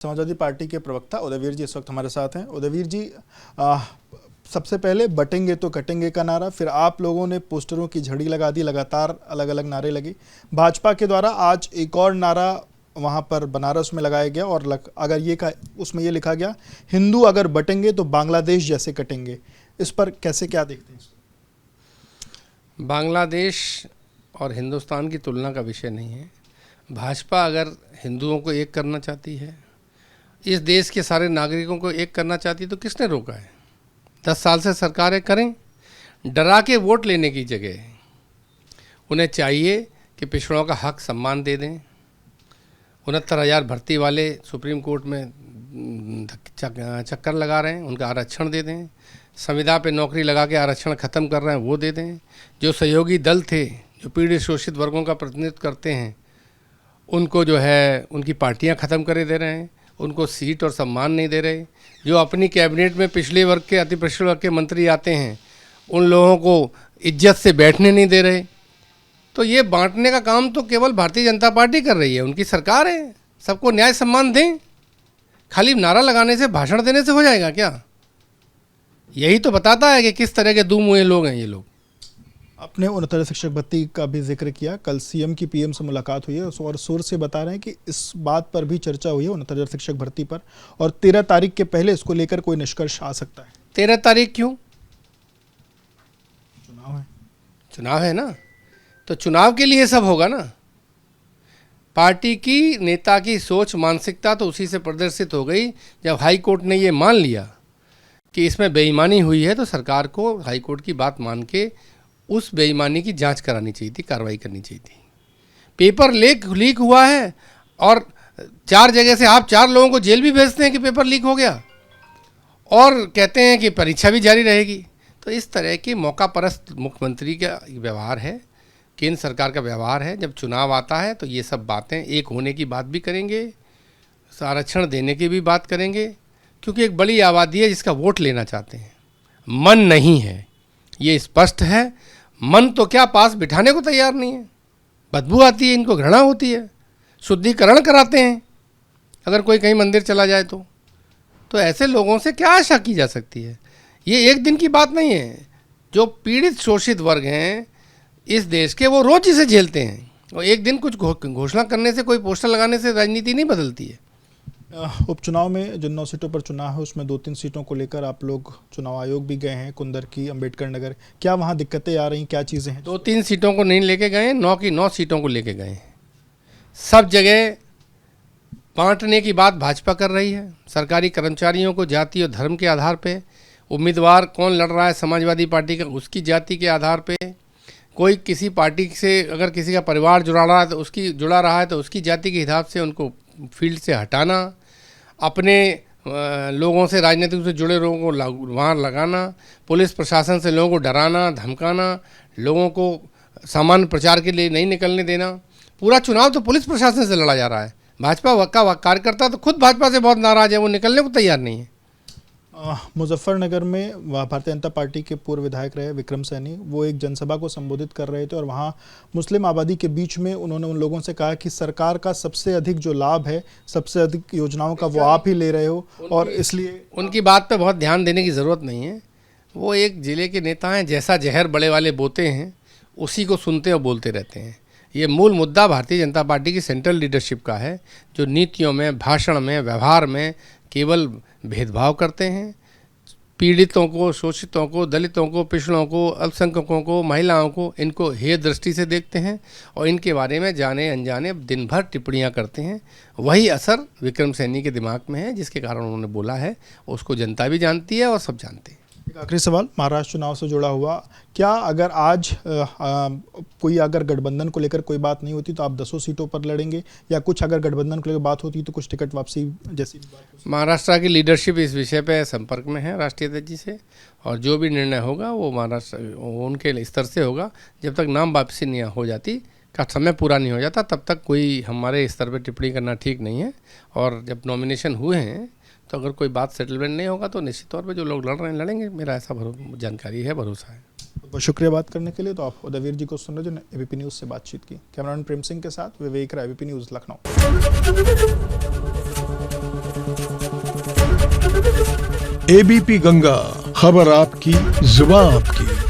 Samajwadi party के प्रवक्ता उदयवीर जी इस वक्त हमारे साथ हैं। उदयवीर जी, सबसे पहले बटेंगे तो कटेंगे का नारा, फिर आप लोगों ने पोस्टरों की झड़ी लगा दी, लगातार अलग अलग नारे लगे। भाजपा के द्वारा आज एक और नारा वहां पर बनारस में लगाया गया और उसमें ये लिखा गया, हिंदू अगर बटेंगे तो बांग्लादेश जैसे कटेंगे। इस पर कैसे क्या देखते हैं? बांग्लादेश और हिंदुस्तान की तुलना का विषय नहीं है। भाजपा अगर हिंदुओं को एक करना चाहती है, इस देश के सारे नागरिकों को एक करना चाहती है, तो किसने रोका है? 10 साल से सरकारें करें। डरा के वोट लेने की जगह उन्हें चाहिए कि पिछड़ों का हक सम्मान दे दें। 69,000 भर्ती वाले सुप्रीम कोर्ट में चक्कर लगा रहे हैं, उनका आरक्षण दे दें। संविदा पे नौकरी लगा के आरक्षण ख़त्म कर रहे हैं, वो दे दें। जो सहयोगी दल थे, जो पीड़ित शोषित वर्गों का प्रतिनिधित्व करते हैं, उनको जो है उनकी पार्टियां ख़त्म करे दे रहे हैं, उनको सीट और सम्मान नहीं दे रहे। जो अपनी कैबिनेट में पिछले वर्ग के, अति पिछड़े वर्ग के मंत्री आते हैं, उन लोगों को इज्जत से बैठने नहीं दे रहे। तो ये बांटने का काम तो केवल भारतीय जनता पार्टी कर रही है, उनकी सरकार है। सबको न्याय सम्मान दें। खाली नारा लगाने से, भाषण देने से हो जाएगा क्या? यही तो बताता है कि किस तरह के दो मुँहे लोग हैं ये लोग। आपने 69 शिक्षक भर्ती का भी जिक्र किया। कल सीएम की पीएम से मुलाकात हुई है और सोर्स से बता रहे हैं कि इस बात पर भी चर्चा हुई है 69 शिक्षक भर्ती पर, और 13 तारीख के पहले इसको लेकर कोई निष्कर्ष आ सकता है। 13 तारीख क्यों? चुनाव है ना, तो चुनाव के लिए सब होगा ना। पार्टी की नेता की सोच, मानसिकता तो उसी से प्रदर्शित हो गई जब हाई कोर्ट ने ये मान लिया कि इसमें बेईमानी हुई है। तो सरकार को हाई कोर्ट की बात मान के उस बेईमानी की जांच करानी चाहिए थी, कार्रवाई करनी चाहिए थी। पेपर लीक हुआ है और 4 जगह से आप 4 लोगों को जेल भी भेजते हैं कि पेपर लीक हो गया, और कहते हैं कि परीक्षा भी जारी रहेगी। तो इस तरह की मौकापरस्त मुख्यमंत्री का व्यवहार है, केंद्र सरकार का व्यवहार है। जब चुनाव आता है तो ये सब बातें, एक होने की बात भी करेंगे, आरक्षण देने की भी बात करेंगे, क्योंकि एक बड़ी आबादी है जिसका वोट लेना चाहते हैं। मन नहीं है, ये स्पष्ट है। मन तो क्या पास बिठाने को तैयार नहीं है। बदबू आती है, इनको घृणा होती है। शुद्धिकरण कराते हैं अगर कोई कहीं मंदिर चला जाए तो ऐसे लोगों से क्या आशा की जा सकती है? ये एक दिन की बात नहीं है। जो पीड़ित शोषित वर्ग हैं इस देश के, वो रोज इसे झेलते हैं, और एक दिन कुछ घोषणा करने से, कोई पोस्टर लगाने से राजनीति नहीं बदलती है। उपचुनाव में जिन 9 सीटों पर चुनाव है उसमें 2-3 सीटों को लेकर आप लोग चुनाव आयोग भी गए हैं, कुंदर की, अंबेडकर नगर। क्या वहां दिक्कतें आ रही, क्या चीज़ें हैं? 2-3 सीटों को नहीं लेके गए, 9 की 9 सीटों को लेके गए। सब जगह बांटने की बात भाजपा कर रही है। सरकारी कर्मचारियों को जाति और धर्म के आधार पर, उम्मीदवार कौन लड़ रहा है समाजवादी पार्टी का, उसकी जाति के आधार पर, कोई किसी पार्टी से अगर किसी का परिवार जुड़ा रहा है तो उसकी जाति के हिसाब से उनको फील्ड से हटाना, अपने लोगों से, राजनीतिक से जुड़े लोगों को वहाँ लगाना, पुलिस प्रशासन से लोगों को डराना, धमकाना, लोगों को सामान्य प्रचार के लिए नहीं निकलने देना। पूरा चुनाव तो पुलिस प्रशासन से लड़ा जा रहा है। भाजपा का कार्यकर्ता तो खुद भाजपा से बहुत नाराज़ है, वो निकलने को तैयार नहीं है। मुजफ्फरनगर में भारतीय जनता पार्टी के पूर्व विधायक रहे विक्रम सैनी, वो एक जनसभा को संबोधित कर रहे थे और वहाँ मुस्लिम आबादी के बीच में उन्होंने उन लोगों से कहा कि सरकार का सबसे अधिक जो लाभ है, सबसे अधिक योजनाओं का वो आप ही ले रहे हो, और इसलिए उनकी बात पे बहुत ध्यान देने की ज़रूरत नहीं है। वो एक ज़िले के नेता हैं, जैसा जहर बड़े वाले बोते हैं उसी को सुनते और बोलते रहते हैं। ये मूल मुद्दा भारतीय जनता पार्टी की सेंट्रल लीडरशिप का है, जो नीतियों में, भाषण में, व्यवहार में केवल भेदभाव करते हैं। पीड़ितों को, शोषितों को, दलितों को, पिछड़ों को, अल्पसंख्यकों को, महिलाओं को, इनको हेय दृष्टि से देखते हैं और इनके बारे में जाने अनजाने दिन भर टिप्पणियां करते हैं। वही असर विक्रम सैनी के दिमाग में है, जिसके कारण उन्होंने बोला है। उसको जनता भी जानती है और सब जानते हैं। एक आखिरी सवाल महाराष्ट्र चुनाव से जुड़ा हुआ, क्या अगर आज कोई अगर गठबंधन को लेकर कोई बात नहीं होती तो आप 10 सीटों पर लड़ेंगे, या कुछ अगर गठबंधन को लेकर बात होती तो कुछ टिकट वापसी जैसी बात? महाराष्ट्र की लीडरशिप इस विषय पे संपर्क में है राष्ट्रीय अध्यक्ष जी से, और जो भी निर्णय होगा वो महाराष्ट्र उनके स्तर से होगा। जब तक नाम वापसी नहीं हो जाती, का समय पूरा नहीं हो जाता, तब तक कोई हमारे स्तर पर टिप्पणी करना ठीक नहीं है। और जब नॉमिनेशन हुए हैं तो अगर कोई बात सेटलमेंट नहीं होगा तो निश्चित तौर पे जो लोग लड़ रहे हैं लड़ेंगे। मेरा ऐसा जानकारी है, भरोसा है। बहुत शुक्रिया बात करने के लिए। तो आप उदयवीर जी को सुन रहे, जो एबीपी न्यूज़ से बातचीत की। कैमरामैन प्रेम सिंह के साथ Vivek Rai, ABP news, Lucknow. ABP Ganga, खबर आपकी, जुबान आपकी।